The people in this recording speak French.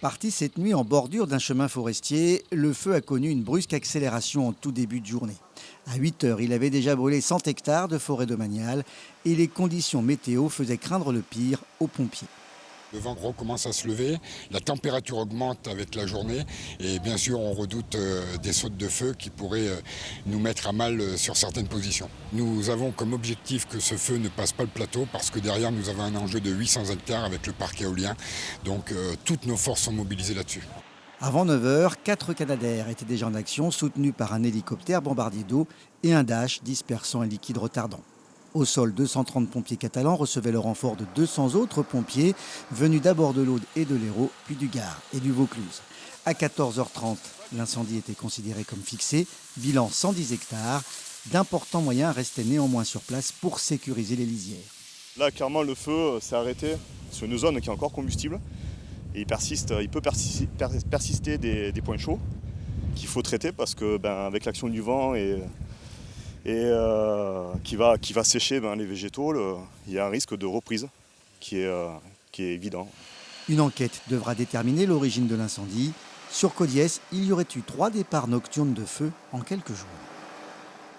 Parti cette nuit en bordure d'un chemin forestier, le feu a connu une brusque accélération en tout début de journée. À 8 heures, il avait déjà brûlé 100 hectares de forêt domaniale et les conditions météo faisaient craindre le pire aux pompiers. Le vent recommence à se lever, la température augmente avec la journée et bien sûr on redoute des sautes de feu qui pourraient nous mettre à mal sur certaines positions. Nous avons comme objectif que ce feu ne passe pas le plateau parce que derrière nous avons un enjeu de 800 hectares avec le parc éolien. Donc toutes nos forces sont mobilisées là-dessus. Avant 9 heures, 4 Canadair étaient déjà en action, soutenus par un hélicoptère bombardier d'eau et un Dash dispersant un liquide retardant. Au sol, 230 pompiers catalans recevaient le renfort de 200 autres pompiers venus d'abord de l'Aude et de l'Hérault, puis du Gard et du Vaucluse. À 14h30, l'incendie était considéré comme fixé, bilan 110 hectares. D'importants moyens restaient néanmoins sur place pour sécuriser les lisières. Là, clairement, le feu s'est arrêté sur une zone qui est encore combustible. Et il peut persister des points chauds qu'il faut traiter parce que avec l'action du vent qui va sécher les végétaux, il y a un risque de reprise qui est évident. Une enquête devra déterminer l'origine de l'incendie. Sur Codiès, il y aurait eu 3 départs nocturnes de feu en quelques jours.